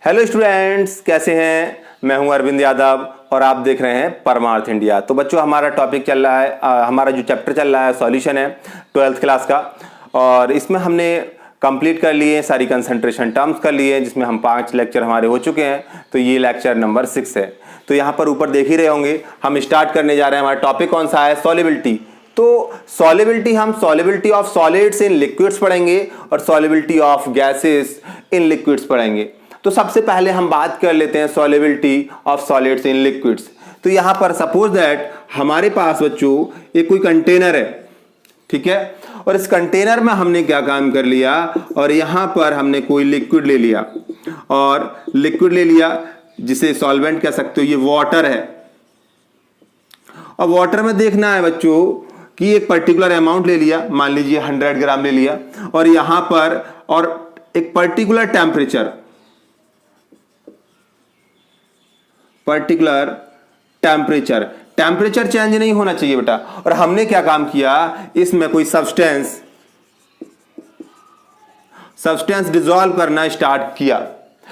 Hello students, कैसे हैं। मैं हूं अरविंद यादव और आप देख रहे हैं परमार्थ इंडिया। तो बच्चों, हमारा टॉपिक चल रहा है, हमारा जो चैप्टर चल रहा है सॉल्यूशन है 12th क्लास का। और इसमें हमने कंप्लीट कर लिए सारी कंसंट्रेशन टर्म्स कर लिए, जिसमें हम 5 लेक्चर हमारे हो चुके हैं। तो ये लेक्चर नंबर 6 है। तो यहाँ पर ऊपर देख ही रहे होंगे, हम स्टार्ट करने जा रहे हैं। हमारा टॉपिक कौन सा है? सॉल्युबिलिटी। तो सॉल्युबिलिटी, हम solubility of solids in liquids पढ़ेंगे और solubility of gases in liquids पढ़ेंगे। तो सबसे पहले हम बात कर लेते हैं solubility of solids in liquids. तो यहां पर सपोज दैट हमारे पास बच्चों एक कोई कंटेनर है, ठीक है। और इस कंटेनर में हमने क्या काम कर लिया, और यहां पर हमने कोई लिक्विड ले लिया, और लिक्विड ले लिया जिसे सॉल्वेंट कह सकते हो, ये वाटर है। और वाटर में देखना है बच्चों कि एक पर्टिकुलर अमाउंट ले लिया, मान लीजिए 100 ग्राम ले लिया, और यहां पर और एक पर्टिकुलर टेम्परेचर चेंज नहीं होना चाहिए बेटा। और हमने क्या काम किया, इसमें कोई सब्सटेंस डिसॉल्व करना स्टार्ट किया।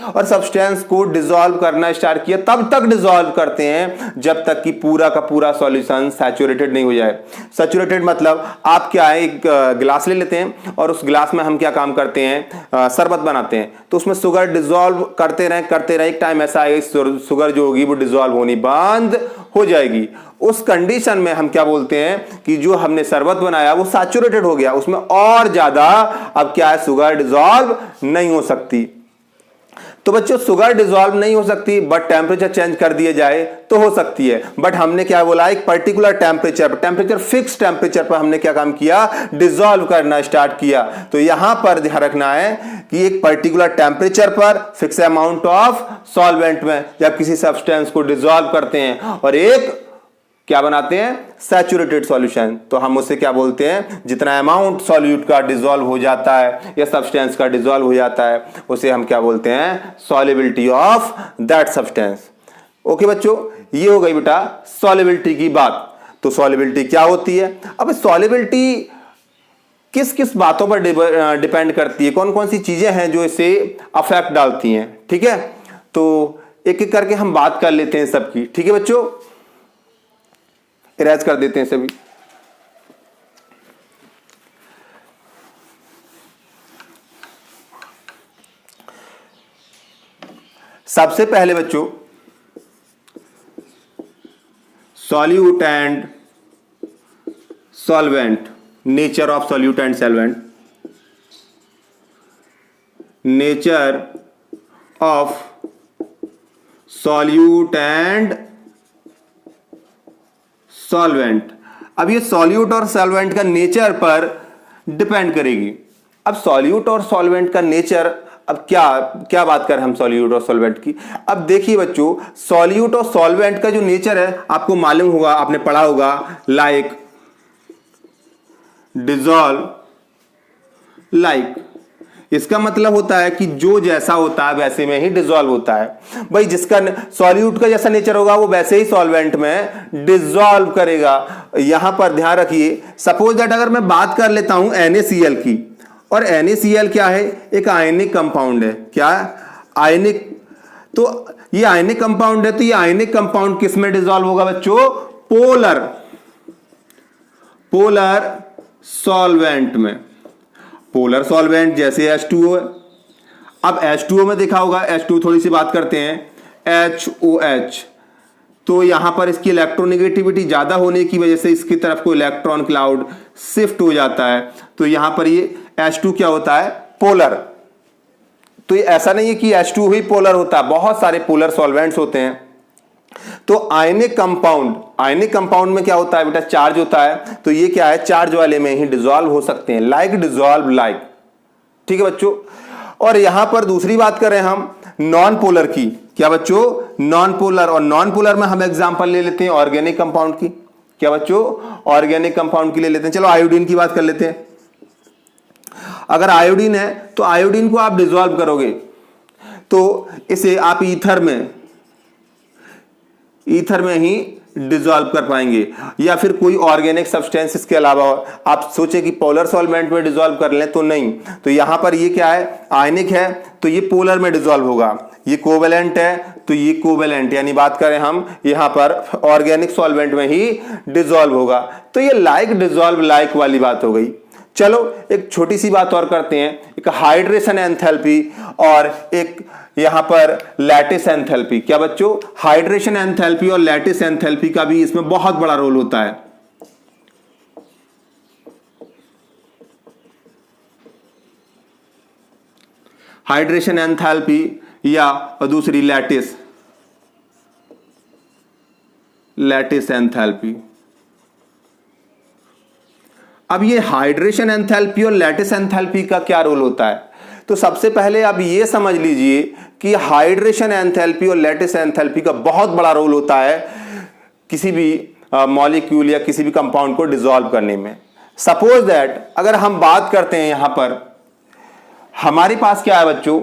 और सब्सटेंस को डिसॉल्व करना स्टार्ट किया, तब तक डिसॉल्व करते हैं जब तक कि पूरा का पूरा सॉल्यूशन सैचुरेटेड नहीं हो जाए। सैचुरेटेड मतलब आप क्या है, एक गिलास ले लेते हैं और उस गिलास में हम क्या काम करते हैं, शरबत बनाते हैं। तो उसमें शुगर डिसॉल्व करते रहे, एक टाइम ऐसा आएगा शुगर जो होगी वो डिसॉल्व होनी बंद हो जाएगी। उस कंडीशन में हम क्या बोलते हैं कि जो हमने शरबत बनाया वो सैचुरेटेड हो गया, उसमें और ज्यादा अब क्या है, शुगर डिसॉल्व नहीं हो सकती। तो बच्चों, शुगर डिसॉल्व नहीं हो सकती, बट टेम्परेचर चेंज कर दिए जाए तो हो सकती है। बट हमने क्या बोला, एक पर्टिकुलर टेम्परेचर फिक्स टेम्परेचर पर हमने क्या काम किया, डिसॉल्व करना स्टार्ट किया। तो यहां पर ध्यान रखना है कि एक पर्टिकुलर टेम्परेचर पर फिक्स अमाउंट ऑफ सॉल्वेंट में जब किसी सब्सटेंस को डिसॉल्व करते हैं और एक क्या बनाते हैं, सैचुरेटेड सॉल्यूशन। तो हम उसे क्या बोलते हैं, जितना अमाउंट सॉल्यूट का डिसॉल्व हो जाता है या सब्सटेंस का डिसॉल्व हो जाता है, उसे हम क्या बोलते हैं, solubility of that substance. Okay बच्चों, ये हो गई बेटा सॉल्युबिलिटी की बात। तो सॉल्युबिलिटी क्या होती है? अब सॉल्युबिलिटी किस किस बातों पर डिपेंड करती है, कौन कौन सी चीजें हैं जो इसे अफेक्ट डालती हैं, ठीक है। तो एक एक करके हम बात कर लेते हैं सबकी, ठीक है बच्चों। इरेज कर देते हैं सभी। सबसे पहले बच्चों, solute and solvent, nature of solute and solvent. Nature of solute and solvent. अब ये सॉल्यूट और सॉल्वेंट का नेचर पर डिपेंड करेगी। अब सॉल्यूट और सॉल्वेंट का नेचर, अब क्या बात करें हम सॉल्यूट और सॉल्वेंट की। अब देखिए बच्चों, सॉल्यूट और सॉल्वेंट का जो नेचर है आपको मालूम होगा, आपने पढ़ा होगा, लाइक डिसॉल्व लाइक। इसका मतलब होता है कि जो जैसा होता है वैसे में ही डिसॉल्व होता है। भाई जिसका सॉल्यूट का जैसा नेचर होगा वो वैसे ही सॉल्वेंट में डिसॉल्व करेगा। यहां पर ध्यान रखिए, सपोज दैट अगर मैं बात कर लेता हूं NaCl की, और NaCl क्या है, एक आयनिक कंपाउंड है। क्या आयनिक? तो ये आयनिक कंपाउंड है, तो ये आयनिक कंपाउंड किस में डिसॉल्व होगा बच्चों, पोलर सॉल्वेंट में। पोलर सॉल्वेंट जैसे H2O है। अब H2O में देखा होगा, H2 थोड़ी सी बात करते हैं, HOH। तो यहां पर इसकी इलेक्ट्रोनेगेटिविटी ज्यादा होने की वजह से इसकी तरफ को इलेक्ट्रॉन क्लाउड शिफ्ट हो जाता है। तो यहां पर ये H2 क्या होता है, पोलर। तो ये ऐसा नहीं है कि H2 ही पोलर होता है, बहुत सारे पोलर सॉल्वेंट्स होते हैं। तो आयनिक कंपाउंड में क्या होता है बेटा, चार्ज होता है। तो ये क्या है, चार्ज वाले में ही डिसॉल्व हो सकते हैं, लाइक डिसॉल्व लाइक, ठीक है बच्चों। और यहां पर दूसरी बात करें हम नॉन पोलर की, क्या बच्चों, नॉन पोलर। और नॉन पोलर में हम एग्जांपल ले लेते हैं ऑर्गेनिक कंपाउंड की। क्या बच्चों, ऑर्गेनिक कंपाउंड की ले लेते हैं। चलो आयोडीन की बात कर लेते हैं। अगर आयोडीन है तो आयोडीन को आप डिसॉल्व करोगे तो इसे आप ईथर में ही डिसॉल्व कर पाएंगे, या फिर कोई ऑर्गेनिक सब्सटेंस इसके अलावा। आप सोचे कि पोलर सॉल्वेंट में डिसॉल्व कर लें, तो नहीं। तो यहां पर ये क्या है, आयनिक है, तो ये पोलर में डिसॉल्व होगा। ये कोवेलेंट है तो ये कोवेलेंट, यानी बात करें हम यहां पर ऑर्गेनिक सॉल्वेंट में ही डिसॉल्व होगा। तो ये लाइक डिसॉल्व लाइक वाली बात हो गई। चलो एक छोटी सी बात और करते हैं, एक हाइड्रेशन एंथैल्पी और एक यहां पर लैटिस एंथैल्पी। क्या बच्चों, हाइड्रेशन एंथैल्पी और लैटिस एंथैल्पी का भी इसमें बहुत बड़ा रोल होता है। हाइड्रेशन एंथैल्पी या दूसरी लैटिस एंथैल्पी। अब ये हाइड्रेशन एंथैल्पी और लैटिस एंथैल्पी का क्या रोल होता है? तो सबसे पहले आप ये समझ लीजिए कि हाइड्रेशन एंथैल्पी और लैटिस एंथैल्पी का बहुत बड़ा रोल होता है किसी भी मॉलिक्यूल या किसी भी कंपाउंड को डिसॉल्व करने में। सपोज दैट अगर हम बात करते हैं यहां पर हमारे पास क्या है बच्चों,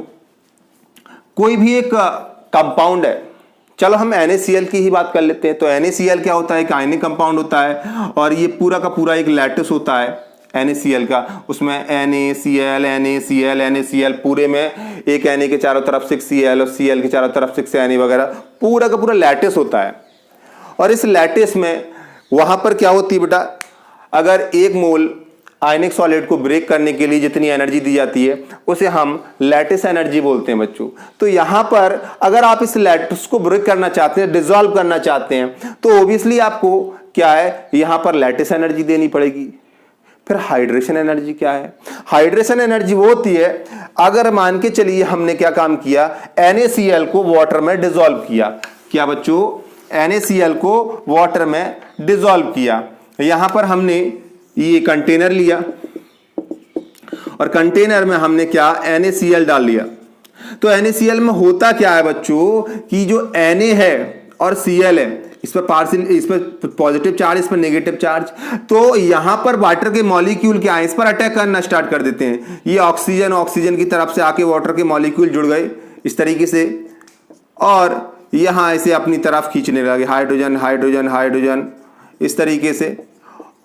कोई भी एक कंपाउंड है, चलो हम NaCl की ही बात कर लेते हैं। तो NaCl क्या होता है, एक आयनिक कंपाउंड होता है और ये पूरा का पूरा एक लैटिस होता है NaCl का। उसमें NaCl पूरे में एक Na के चारों तरफ 6 Cl और Cl के चारों तरफ 6 Na वगैरह, पूरा का पूरा लैटिस होता है। और इस लैटिस में वहां पर क्या होती है बेटा, अगर 1 मोल आयनिक सॉलिड को ब्रेक करने के लिए जितनी एनर्जी दी जाती है उसे हम लैटिस एनर्जी बोलते हैं बच्चों। तो यहां पर अगर आप इस लैटिस को ब्रेक करना चाहते हैं, डिसॉल्व करना चाहते हैं, तो ऑब्वियसली आपको क्या है, यहां पर लैटिस एनर्जी देनी पड़ेगी। फिर हाइड्रेशन एनर्जी क्या है? हाइड्रेशन एनर्जी वो होती है अगर मान के चलिए हमने क्या काम किया, NaCl को वाटर में डिसॉल्व किया। क्या बच्चों, NaCl को वाटर में डिसॉल्व किया। यहां पर हमने ये कंटेनर लिया और कंटेनर में हमने क्या, NaCl डाल लिया। तो NaCl में होता क्या है बच्चों कि जो Na है और Cl है, इस पर पॉजिटिव चार्ज, इस पर नेगेटिव चार्ज, तो यहां पर वाटर के मॉलिक्यूल क्या है, इस पर अटैक करना स्टार्ट कर देते हैं। ये ऑक्सीजन की तरफ से आके वाटर के मॉलिक्यूल जुड़ गए इस तरीके से और यहां इसे अपनी तरफ खींचने लगे, हाइड्रोजन हाइड्रोजन हाइड्रोजन इस तरीके से,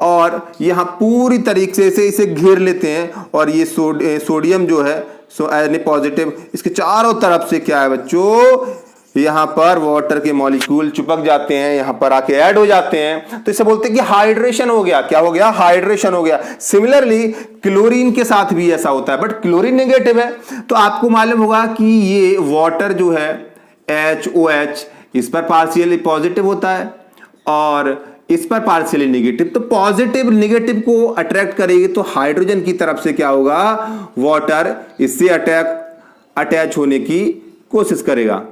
और यहां पूरी तरीके से इसे घेर लेते हैं। और ये सोडियम जो है Na पॉजिटिव, इसके चारों तरफ से क्या है बच्चों, यहां पर वाटर के मॉलिक्यूल चिपक जाते हैं, यहां पर आके ऐड हो जाते हैं। तो इसे बोलते हैं कि हाइड्रेशन हो गया। क्या हो गया, हाइड्रेशन हो गया। सिमिलरली क्लोरीन के साथ भी ऐसा होता है, बट क्लोरीन नेगेटिव है। तो आपको मालूम होगा कि ये वाटर जो है HOH, इस पर पार्शियली पॉजिटिव होता है और इस पर पार्शियली नेगेटिव। तो पॉजिटिव नेगेटिव को अट्रैक्ट करेगी तो हाइड्रोजन की तरफ से क्या होगा, वाटर इससे अटैच होने की कोशिश करेगा।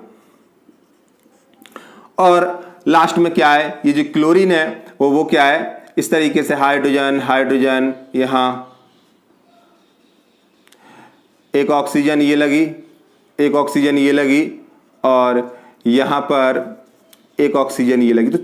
और लास्ट में क्या है, ये जो क्लोरीन है वो क्या है, इस तरीके से हाइड्रोजन हाइड्रोजन, यहां एक ऑक्सीजन ये लगी, एक ऑक्सीजन ये लगी और यहां पर एक ऑक्सीजन ये लगी। तो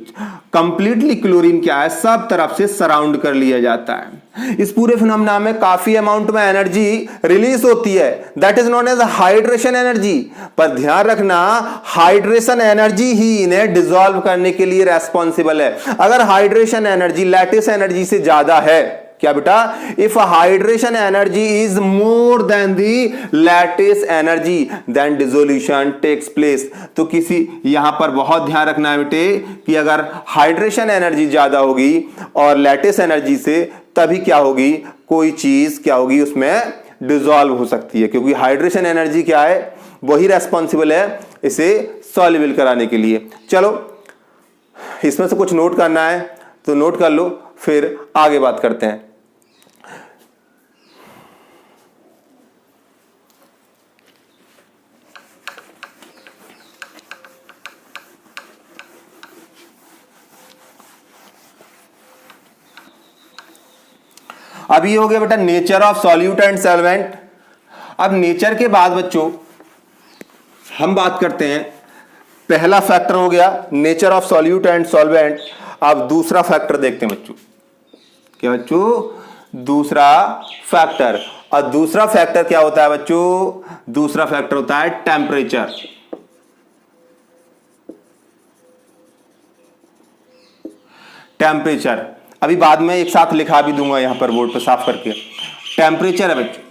कंप्लीटली क्लोरीन क्या है, सब तरफ से सराउंड कर लिया जाता है। इस पूरे फिनोमेना में काफी अमाउंट में एनर्जी रिलीज होती है, that is known as hydration energy. पर ध्यान रखना, हाइड्रेशन एनर्जी ही इन्हें डिसॉल्व करने के लिए रेस्पॉन्सिबल है। अगर हाइड्रेशन एनर्जी लैटिस एनर्जी से ज्यादा है, क्या बेटा, if hydration energy is more than the lattice energy then dissolution takes place. तो किसी यहां पर बहुत ध्यान रखना है बेटे कि अगर हाइड्रेशन एनर्जी ज्यादा होगी और लैटिस एनर्जी से, तभी क्या होगी, कोई चीज क्या होगी उसमें डिसॉल्व हो सकती है, क्योंकि हाइड्रेशन एनर्जी क्या है, वही रेस्पॉन्सिबल है इसे सॉल्युबल कराने के लिए। चलो इसमें से कुछ नोट करना है तो नोट कर लो, फिर आगे बात करते हैं। अब ये हो गया बेटा nature of solute and solvent. अब नेचर के बाद बच्चों हम बात करते हैं, पहला फैक्टर हो गया nature of solute and solvent. अब दूसरा फैक्टर देखते हैं बच्चों, क्या बच्चों, दूसरा फैक्टर। और दूसरा फैक्टर क्या होता है बच्चों, दूसरा फैक्टर होता है टेम्परेचर। टेम्परेचर अभी बाद में एक साथ लिखा भी दूंगा यहां पर बोर्ड पर साफ करके। टेम्परेचर है बच्चों।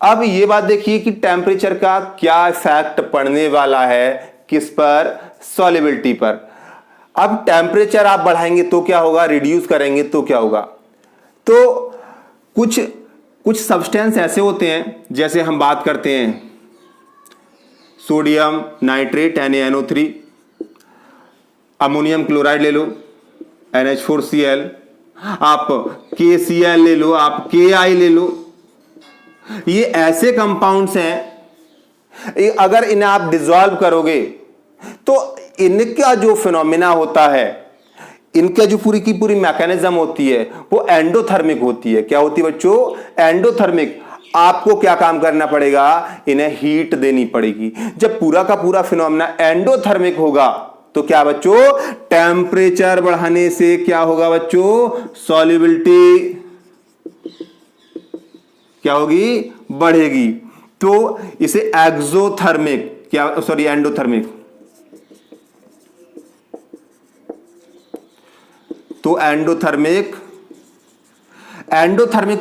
अब ये बात देखिए कि टेम्परेचर का क्या इफेक्ट पड़ने वाला है, किस पर, सॉल्युबिलिटी पर। अब टेम्परेचर आप बढ़ाएंगे तो क्या होगा, रिड्यूस करेंगे तो क्या होगा। तो कुछ सब्सटेंस ऐसे होते हैं, जैसे हम बात करते हैं sodium nitrate NaNO3, ammonium chloride ले लो NH4Cl, आप KCl ले लो, आप Ki ले लो। ये ऐसे कंपाउंड्स हैं, अगर इन्हें आप डिसॉल्व करोगे तो इनका जो फिनोमिना होता है, इनका जो पूरी की पूरी मैकेनिज्म होती है वो एंडोथर्मिक होती है। क्या होती है बच्चों, एंडोथर्मिक। आपको क्या काम करना पड़ेगा, इन्हें हीट देनी पड़ेगी। जब पूरा का पूरा फिनोमिना एंडोथर्मिक होगा तो क्या बच्चों, टेम्परेचर बढ़ाने से क्या होगा बच्चों, सॉल्युबिलिटी क्या होगी, बढ़ेगी। तो इसे एक्सोथर्मिक एंडोथर्मिक, तो एंडोथर्मिक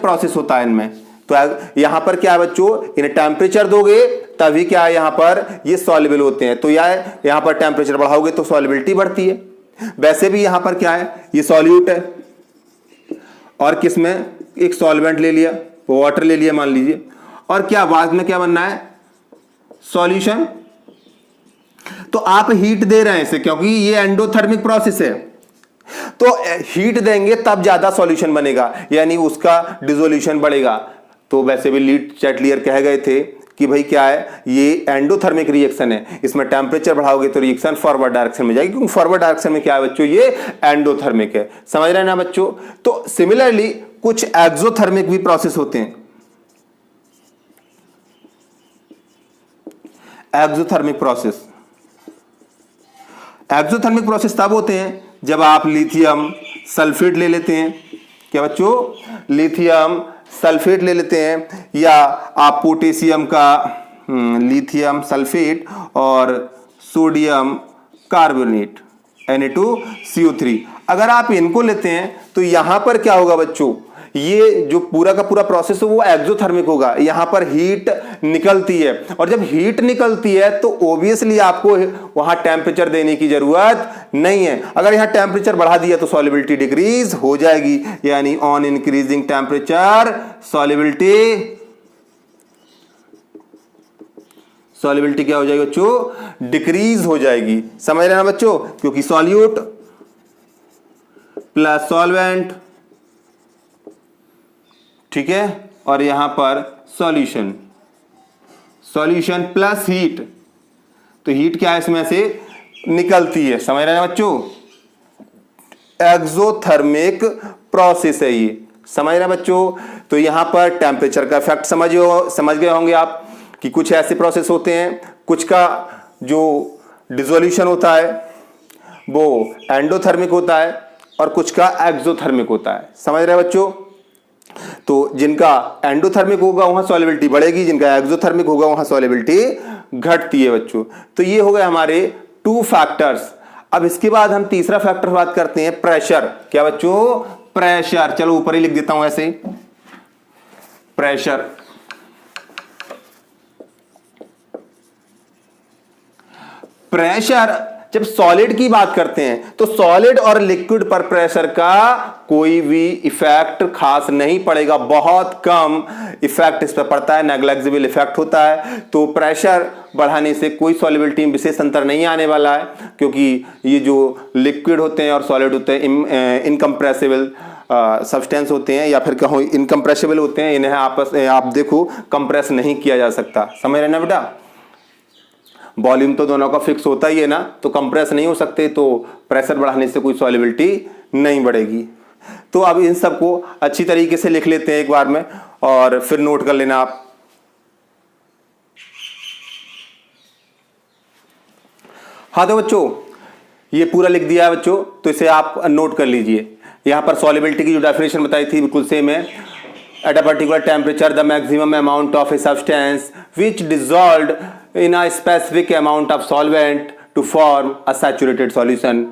प्रोसेस होता है इनमें। तो यहां पर क्या है बच्चों, इन्हें टेम्परेचर दोगे तभी क्या है, यहां पर ये सॉल्युबल होते हैं। तो यहां पर टेम्परेचर बढ़ाओगे तो सॉल्युबिलिटी बढ़ती है। वैसे भी यहां पर क्या है, ये सॉल्यूट है और किसमें एक सॉल्वेंट ले लिया, वाटर ले लिया मान लीजिए, और क्या बाद में क्या बनना है, सॉल्यूशन। तो आप हीट दे रहे हैं इसे, क्योंकि ये एंडोथर्मिक प्रोसेस है। तो हीट देंगे तब ज्यादा सॉल्यूशन बनेगा, यानी उसका डिसोल्यूशन बढ़ेगा। तो वैसे भी लीड चैटलियर कह गए थे कि भाई क्या है, ये एंडोथर्मिक रिएक्शन है, इसमें टेम्परेचर बढ़ाओगे तो रिएक्शन फॉरवर्ड डायरेक्शन में जाएगी, क्योंकि फॉरवर्ड डायरेक्शन में क्या है बच्चों, ये एंडोथर्मिक है। समझ रहे हैं ना बच्चों। तो सिमिलरली कुछ एक्सोथर्मिक भी प्रोसेस होते हैं। एक्सोथर्मिक प्रोसेस तब होते हैं जब आप लिथियम सल्फेट ले लेते हैं। क्या बच्चों, लिथियम सल्फेट ले लेते हैं, या आप पोटेशियम का लिथियम सल्फेट और सोडियम कार्बोनेट Na2CO3, अगर आप इनको लेते हैं तो यहां पर क्या होगा बच्चों, ये जो पूरा का पूरा प्रोसेस है वो एक्सोथर्मिक होगा। यहां पर हीट निकलती है, और जब हीट निकलती है तो ऑब्वियसली आपको वहां टेम्परेचर देने की जरूरत नहीं है। अगर यहां टेम्परेचर बढ़ा दिया तो सॉल्युबिलिटी डिक्रीज हो जाएगी, यानी ऑन इंक्रीजिंग टेम्परेचर सॉल्युबिलिटी क्या हो जाएगी बच्चों, डिक्रीज हो जाएगी। समझ रहे हैं ना बच्चों, क्योंकि सॉल्यूट प्लस सॉल्वेंट, ठीक है, और यहां पर सॉल्यूशन सॉल्यूशन प्लस हीट, तो हीट क्या है इसमें से निकलती है। समझ रहे हैं बच्चों, एक्सोथर्मिक प्रोसेस है ये। समझ रहे हैं बच्चों। तो यहां पर टेम्परेचर का इफेक्ट समझ गए होंगे आप कि कुछ ऐसे प्रोसेस होते हैं, कुछ का जो डिसोल्यूशन होता है वो एंडोथर्मिक होता है और कुछ का एक्सोथर्मिक होता है। समझ रहे हैं बच्चों। तो जिनका एंडोथर्मिक होगा वहां सॉल्युबिलिटी बढ़ेगी, जिनका एक्सोथर्मिक होगा वहां सॉल्युबिलिटी घटती है बच्चों। तो ये हो गए हमारे 2 फैक्टर्स। अब इसके बाद हम तीसरा फैक्टर बात करते हैं, प्रेशर। क्या बच्चों, प्रेशर। चलो ऊपर ही लिख देता हूं ऐसे, प्रेशर। प्रेशर, जब सॉलिड की बात करते हैं तो सॉलिड और लिक्विड पर प्रेशर का कोई भी इफेक्ट खास नहीं पड़ेगा, बहुत कम इफेक्ट इस पर पड़ता है, नेग्लिजिबल इफेक्ट होता है। तो प्रेशर बढ़ाने से कोई सॉल्युबिलिटी में विशेष अंतर नहीं आने वाला है, क्योंकि ये जो लिक्विड होते हैं और सॉलिड होते हैं इनकम्प्रेसिबल सब्सटेंस होते हैं, या फिर कहो इनकम्प्रेसिबल होते हैं, इन्हें आपस आप देखो कंप्रेस नहीं किया जा सकता। समझ रहे ना बेटा, वॉल्यूम तो दोनों का फिक्स होता ही है ना, तो कंप्रेस नहीं हो सकते, तो प्रेशर बढ़ाने से कोई सॉल्युबिलिटी नहीं बढ़ेगी। तो अब इन सबको अच्छी तरीके से लिख लेते हैं एक बार में, और फिर नोट कर लेना आप। हाँ तो बच्चों ये पूरा लिख दिया है बच्चों, तो इसे आप नोट कर लीजिए। यहां पर सॉल्युबिलिटी की जो डेफिनेशन बताई थी बिल्कुल सेम है। At a particular temperature, the maximum amount of a substance which dissolved in a specific amount of solvent to form a saturated solution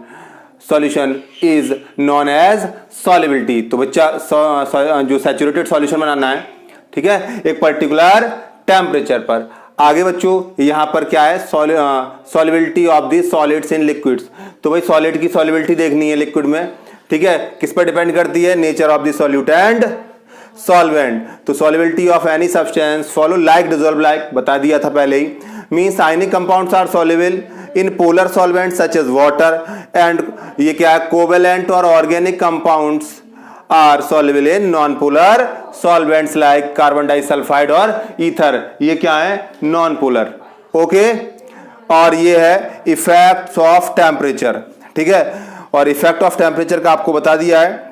is known as solubility। तो बच्चा जो सैचुरेटेड सॉल्यूशन बनाना है, ठीक है, एक पर्टिकुलर टेम्परेचर पर। आगे बच्चों यहाँ पर क्या है, solubility of the solids in liquids. तो भाई सॉलिड की सॉल्युबिलिटी देखनी है लिक्विड में, ठीक है, किस पर डिपेंड करती है, nature of the solute and solvent. तो solubility of any substance follow like dissolve like, बता दिया था पहले ही। Means ionic compounds are soluble in polar solvent such as water and ये क्या है, कोवेलेंट और organic compounds are soluble in non polar solvents like carbon disulphide और ईथर। ये क्या है, नॉन पोलर। ओके, और ये है इफेक्ट्स ऑफ टेम्परेचर, ठीक है, और इफेक्ट ऑफ टेम्परेचर का आपको बता दिया है।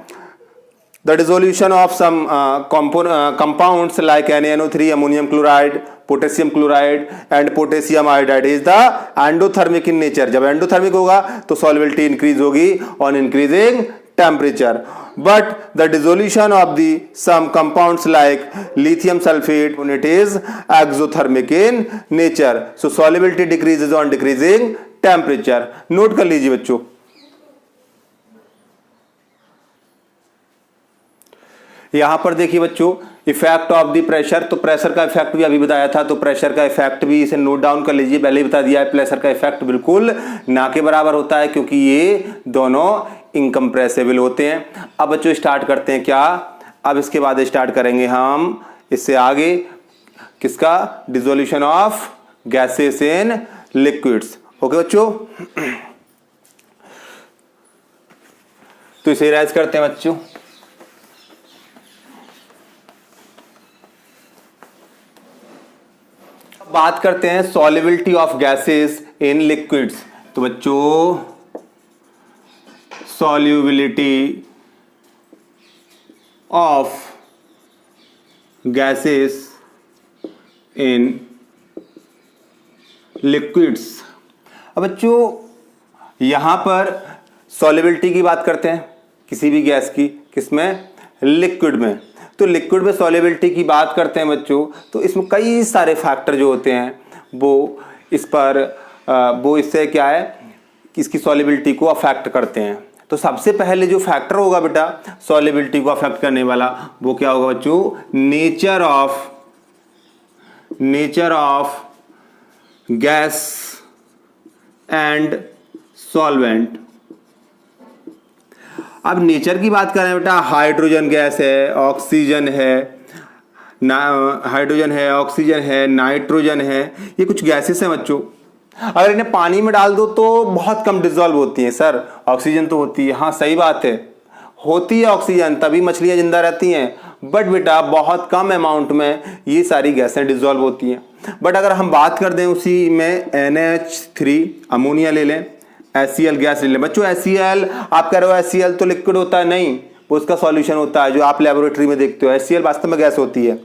The dissolution of some compounds like NaNO3, ammonium chloride, potassium chloride and potassium iodide is the endothermic in nature। जब एंडोथर्मिक होगा तो solubility increase होगी on increasing temperature। But the dissolution of the some compounds like lithium sulfate when it is exothermic in nature, so solubility decreases on decreasing temperature। Note कर लीजिए बच्चों। यहां पर देखिए बच्चों, इफेक्ट ऑफ द प्रेशर, तो pressure का effect भी अभी बताया था, तो प्रेशर का इफेक्ट भी इसे नोट डाउन कर लीजिए, पहले ही बता दिया है। प्रेशर का इफेक्ट बिल्कुल ना के बराबर होता है क्योंकि ये दोनों इनकम्प्रेसिबल होते हैं। अब बच्चों स्टार्ट करते हैं क्या, अब इसके बाद स्टार्ट करेंगे हम इससे आगे किसका, dissolution of gases in liquids. Okay बच्चों, तो इसे राइज करते हैं बच्चों। बात करते हैं solubility of gases in liquids. तो बच्चों solubility of gases in liquids. अब बच्चों यहां पर सॉल्युबिलिटी की बात करते हैं किसी भी गैस की, किसमें, लिक्विड में। तो लिक्विड में सॉल्युबिलिटी की बात करते हैं बच्चों, तो इसमें कई सारे फैक्टर जो होते हैं वो इससे क्या है, इसकी सॉल्युबिलिटी को अफेक्ट करते हैं। तो सबसे पहले जो फैक्टर होगा बेटा सॉल्युबिलिटी को अफेक्ट करने वाला, वो क्या होगा बच्चों, nature of gas and solvent. अब नेचर की बात करें बेटा, हाइड्रोजन गैस है, ऑक्सीजन है, ऑक्सीजन है, नाइट्रोजन है, ये कुछ गैसेस हैं बच्चों। अगर इन्हें पानी में डाल दो तो बहुत कम डिसॉल्व होती हैं। सर ऑक्सीजन तो होती है, हाँ सही बात है, होती है ऑक्सीजन, तभी मछलियां जिंदा रहती हैं, बट बेटा बहुत कम अमाउंट में ये सारी गैसें डिसॉल्व होती हैं। बट अगर हम बात कर दें उसी में NH3 अमोनिया ले लें, HCl गैस ले लें। बच्चों HCl आप कह रहे हो HCl तो लिक्विड होता है, नहीं, वो उसका सॉल्यूशन होता है जो आप लेबोरेटरी में देखते हो। HCl वास्तव में गैस होती है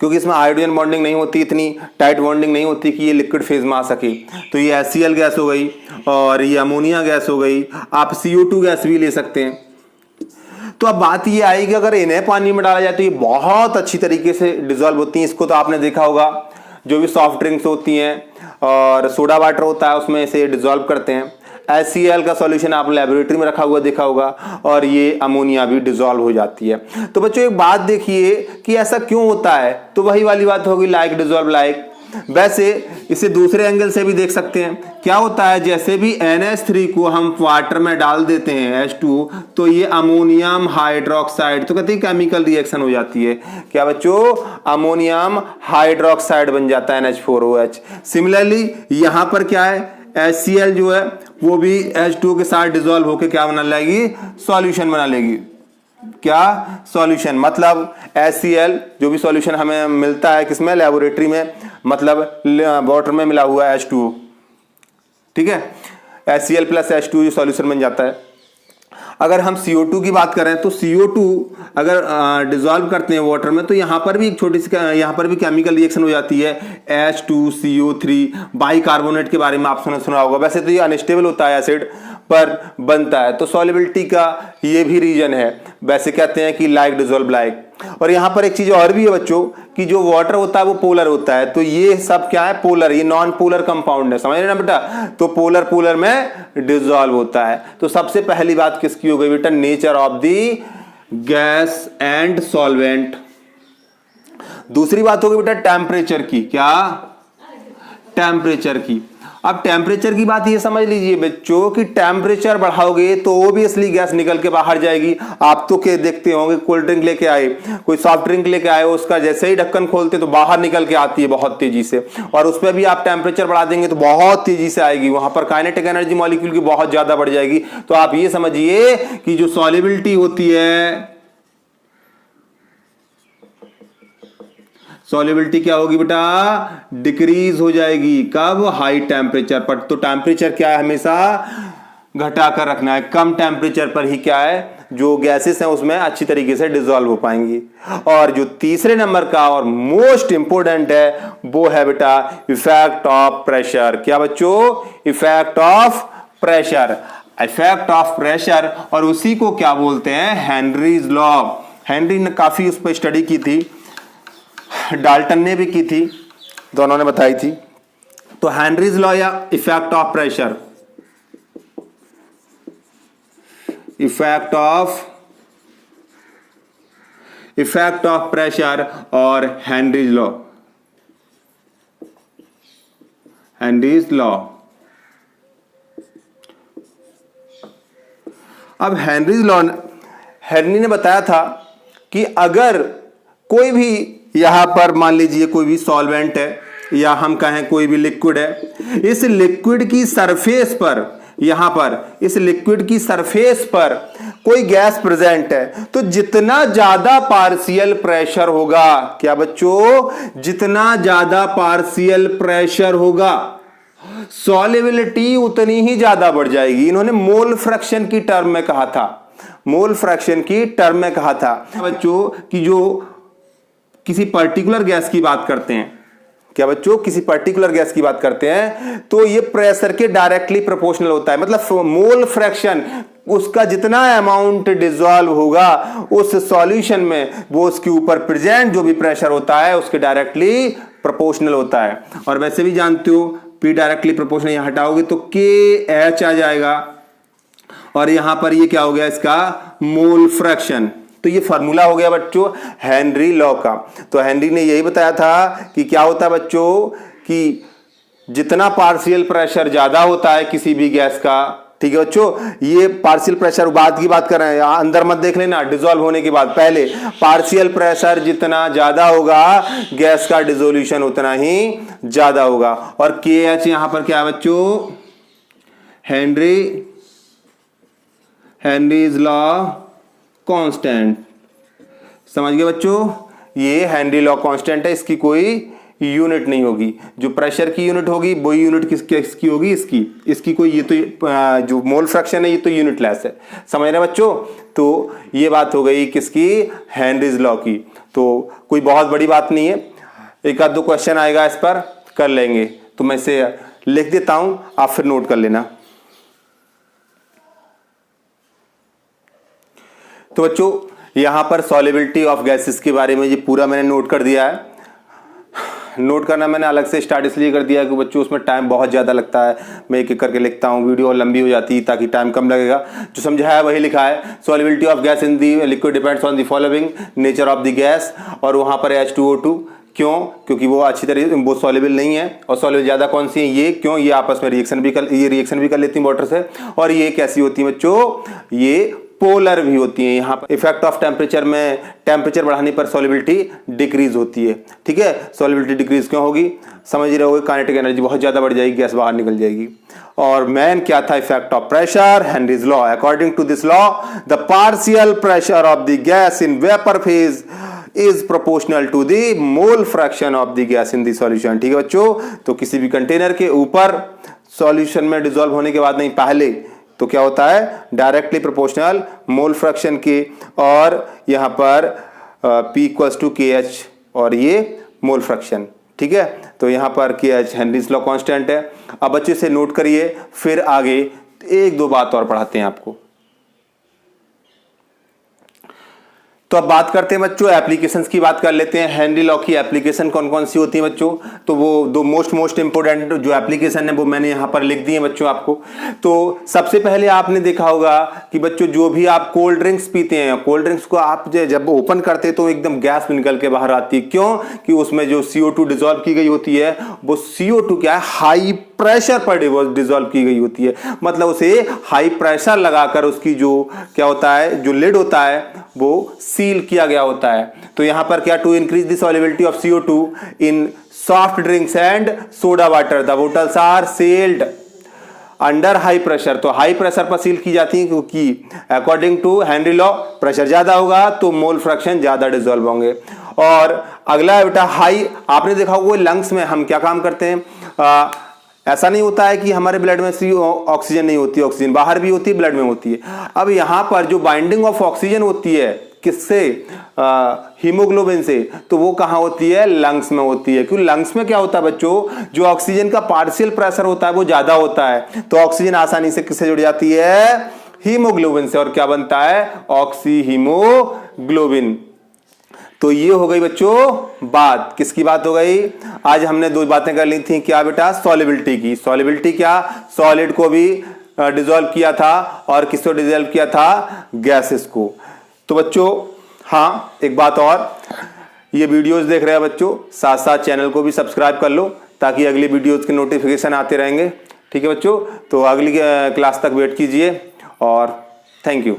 क्योंकि इसमें हाइड्रोजन बॉन्डिंग नहीं होती, इतनी टाइट बॉन्डिंग नहीं होती कि ये लिक्विड फेज में आ सके। तो ये HCl गैस हो गई और ये अमोनिया गैस हो गई। आप CO2 गैस भी ले सकते हैं। तो अब बात ये आई कि अगर इन्हें पानी में डाला जाए तो ये बहुत अच्छी तरीके से डिसॉल्व होती हैं। इसको तो आपने देखा होगा, जो भी सॉफ्ट ड्रिंक्स होती हैं और सोडा वाटर होता है उसमें इसे डिसॉल्व करते हैं। HCl का सॉल्यूशन आपने लेबोरेटरी में रखा हुआ देखा होगा, और ये अमोनिया भी डिसॉल्व हो जाती है। तो बच्चों एक बात देखिए कि ऐसा क्यों होता है, तो वही वाली बात होगी, लाइक डिसॉल्व लाइक। वैसे इसे दूसरे एंगल से भी देख सकते हैं। क्या होता है, जैसे भी NH3 को हम वाटर में डाल देते हैं H2, तो ये अमोनियम हाइड्रोक्साइड, तो कहते हैं केमिकल रिएक्शन हो जाती है। क्या बच्चों, अमोनियम हाइड्रोक्साइड बन जाता है NH4OH। सिमिलरली यहां पर क्या है, HCl जो है वो भी H2 के साथ डिसॉल्व होकर क्या बना लेगी, सॉल्यूशन बना लेगी। क्या, सॉल्यूशन, मतलब HCl जो भी सॉल्यूशन हमें मिलता है किसमें, लेबोरेटरी में, मतलब वाटर में मिला हुआ है H2, ठीक है, HCl प्लस H2 जो सॉल्यूशन बन जाता है। अगर हम CO2 की बात करें तो CO2 अगर डिसॉल्व करते हैं वाटर में तो यहाँ पर भी एक छोटी सी, यहाँ पर भी केमिकल रिएक्शन हो जाती है, H2CO3 बाइकार्बोनेट के बारे में आपने सुना होगा। वैसे तो ये अनस्टेबल होता है एसिड, पर बनता है। तो सॉल्युबिलिटी का ये भी रीजन है। वैसे कहते हैं कि लाइक डिसॉल्व लाइक। और यहाँ पर एक चीज और भी है बच्चों कि जो वाटर होता है वो पोलर होता है, तो ये सब क्या है, पोलर, ये नॉन पोलर कंपाउंड है, समझ रहे ना बेटा। तो पोलर पोलर में डिसॉल्व होता है। तो सबसे पहली बात किसकी हो गई बेटा, nature of the gas and solvent. दूसरी बात होगी बेटा टेम्परेचर की, क्या, टेम्परेचर की। अब टेम्परेचर की बात ये समझ लीजिए बच्चों कि टेम्परेचर बढ़ाओगे तो ओबियसली गैस निकल के बाहर जाएगी। आप तो क्या देखते होंगे, कोल्ड ड्रिंक लेके आए, कोई सॉफ्ट ड्रिंक लेके आए, उसका जैसे ही ढक्कन खोलते तो बाहर निकल के आती है बहुत तेजी से, और उसमें भी आप टेम्परेचर बढ़ा देंगे तो बहुत तेजी से आएगी, वहां पर काइनेटिक एनर्जी मॉलिक्यूल की बहुत ज्यादा बढ़ जाएगी। तो आप ये समझिए कि जो सॉल्युबिलिटी होती है, सॉल्युबिलिटी क्या होगी बेटा, डिक्रीज हो जाएगी। कब, हाई टेम्परेचर पर। तो टेम्परेचर क्या है, हमेशा घटा कर रखना है। कम टेम्परेचर पर ही क्या है, जो गैसेस हैं उसमें अच्छी तरीके से डिसॉल्व हो पाएंगी। और जो तीसरे नंबर का और मोस्ट इंपोर्टेंट है वो है बेटा इफेक्ट ऑफ प्रेशर। क्या बच्चों, effect of pressure, effect of pressure. और उसी को क्या बोलते हैं, हेनरीज लॉ। हेनरी ने काफी उस पर स्टडी की थी, डाल्टन ने भी की थी, दोनों ने बताई थी। तो हेनरीज लॉ या effect of pressure, effect of pressure और हेनरीज लॉ, हेनरीज लॉ। अब हेनरीज लॉ, हेनरी ने बताया था कि अगर कोई भी यहां पर मान लीजिए कोई भी सॉल्वेंट है या हम कहें कोई भी लिक्विड है, इस लिक्विड की सरफेस पर, यहां पर इस लिक्विड की सरफेस पर कोई गैस प्रेजेंट है, तो जितना ज्यादा पार्शियल प्रेशर होगा, क्या बच्चों, जितना ज्यादा पार्शियल प्रेशर होगा सॉल्युबिलिटी उतनी ही ज्यादा बढ़ जाएगी। इन्होंने मोल फ्रैक्शन की टर्म में कहा था, मोल फ्रैक्शन की टर्म में कहा था बच्चों कि जो किसी पर्टिकुलर गैस की बात करते हैं, क्या बच्चों, किसी पर्टिकुलर गैस की बात करते हैं तो ये प्रेशर के डायरेक्टली प्रोपोर्शनल होता है। मतलब मोल फ्रैक्शन, उसका जितना अमाउंट डिसॉल्व होगा उस सॉल्यूशन में, वो उसके ऊपर प्रेजेंट जो भी प्रेशर होता है उसके डायरेक्टली प्रोपोर्शनल होता है। और वैसे भी जानते हो पी डायरेक्टली प्रोपोर्शनल, यहां हटाओगे तो के एच आ जाएगा, और यहां पर ये क्या हो गया, इसका मोल फ्रैक्शन। तो ये फार्मूला हो गया बच्चों हेनरी लॉ का। तो हेनरी ने यही बताया था कि क्या होता है बच्चों कि जितना पार्शियल प्रेशर ज्यादा होता है किसी भी गैस का, ठीक है बच्चों, ये पार्शियल प्रेशर बाद की बात कर रहे हैं, अंदर मत देख लेना, डिसॉल्व होने के बाद, पहले पार्शियल प्रेशर जितना ज्यादा होगा गैस का डिसोल्यूशन उतना ही ज्यादा होगा। और के एच यहां पर क्या है बच्चों, हेनरीज लॉ कांस्टेंट। समझ गए बच्चों, ये हेनरी लॉ कांस्टेंट है, इसकी कोई यूनिट नहीं होगी। जो प्रेशर की यूनिट होगी वही यूनिट किसकी होगी, इसकी कोई, ये तो जो मोल फ्रैक्शन है ये तो यूनिट लेस है। समझ रहे बच्चों, तो ये बात हो गई किसकी, हेनरीज लॉ की। तो कोई बहुत बड़ी बात नहीं है, एक आध दो क्वेश्चन आएगा इस पर, कर लेंगे। तो मैं इसे लिख देता हूं, आप फिर नोट कर लेना। तो बच्चों यहां पर सॉल्युबिलिटी ऑफ गैसेस के बारे में ये पूरा मैंने नोट कर दिया है। नोट करना मैंने अलग से स्टार्ट इसलिए कर दिया कि बच्चों उसमें टाइम बहुत ज़्यादा लगता है, मैं एक एक करके लिखता हूँ, वीडियो लंबी हो जाती है ताकि टाइम कम लगेगा। जो समझाया है वही लिखा है, solubility of gas in the liquid depends on the following nature of the gas, और वहाँ पर H2O2 क्यों, क्योंकि वो अच्छी तरह वो सॉल्युबल नहीं है, और सॉल्युबल ज़्यादा कौन सी है, ये क्यों, ये आपस में रिएक्शन भी कर लेती हैं वाटर से, और ये कैसी होती है बच्चों, ये पोलर भी होती है। यहाँ पर इफेक्ट ऑफ टेम्परेचर में टेम्परेचर बढ़ाने पर सॉल्युबिलिटी डिक्रीज होती है, ठीक है। सॉल्युबिलिटी डिक्रीज क्यों होगी, समझ रहे हो, काइनेटिक एनर्जी बहुत ज्यादा बढ़ जाएगी, गैस बाहर निकल जाएगी। और मेन क्या था, effect of pressure, Henry's law. According to this law the partial pressure of the gas in vapour phase is proportional to the mole fraction of the gas in the solution, ठीक है बच्चों। तो किसी भी container के ऊपर solution में dissolve होने के बाद नहीं, पहले तो क्या होता है, डायरेक्टली प्रोपोर्शनल मोल फ्रैक्शन के, और यहां पर P इक्वल्स टू के एच, और ये मोल फ्रैक्शन, ठीक है। तो यहां पर के एच हेनरीज लॉ कांस्टेंट है। अब अच्छे से नोट करिए, फिर आगे एक दो बात और पढ़ाते हैं आपको। तो अब बात करते हैं बच्चों एप्लीकेशंस की बात कर लेते हैं। हेनरी लॉ की एप्लीकेशन कौन कौन सी होती है बच्चों? तो वो दो मोस्ट इंपोर्टेंट जो एप्लीकेशन है वो मैंने यहाँ पर लिख दी है बच्चों आपको। तो सबसे पहले आपने देखा होगा कि बच्चों जो भी आप कोल्ड ड्रिंक्स पीते हैं, कोल्ड ड्रिंक्स को आप जब ओपन करते हैं तो एकदम गैस निकल के बाहर आती है। क्यों? कि उसमें जो CO2 डिजोल्व की गई होती है वो CO2 क्या है, हाई प्रेशर पर डिजोल्व की गई होती है। मतलब उसे हाई प्रेशर लगाकर उसकी जो क्या होता है, जो लिड होता है वो सील किया गया होता है। तो यहां पर क्या, to increase the solubility of CO2 in soft drinks and soda water the bottles are sealed under high pressure. तो हाई प्रेशर पर सील की जाती है क्योंकि according to Henry law pressure ज्यादा होगा तो मोल फ्रैक्शन ज्यादा डिजोल्व होंगे। और अगला है बेटा हाई, आपने देखा होगा लंग्स में हम क्या काम करते हैं, ऐसा नहीं होता है कि हमारे ब्लड में ऑक्सीजन नहीं होती, ऑक्सीजन बाहर भी होती है, ब्लड में होती है। अब यहां पर जो बाइंडिंग ऑफ ऑक्सीजन होती है किससे, हीमोग्लोबिन से, तो वो कहां होती है, लंग्स में होती है। क्योंकि लंग्स में क्या होता है बच्चों, जो ऑक्सीजन का पार्शियल प्रेशर होता है वो ज्यादा होता है, तो ऑक्सीजन आसानी से किससे जुड़ जाती है, हीमोग्लोबिन से, और क्या बनता है, ऑक्सी हीमोग्लोबिन। तो ये हो गई बच्चों बात, किसकी बात हो गई, आज हमने दो बातें कर ली थी, क्या बेटा, सॉल्युबिलिटी की। सॉल्युबिलिटी क्या, सॉलिड को भी डिसॉल्व किया था और किसको डिसॉल्व किया था, गैसेस को। तो बच्चों हाँ एक बात और, ये वीडियोस देख रहे हैं बच्चों, साथ साथ चैनल को भी सब्सक्राइब कर लो ताकि अगली वीडियोस के नोटिफिकेशन आते रहेंगे। ठीक है बच्चों, तो अगली क्लास तक वेट कीजिए और थैंक यू।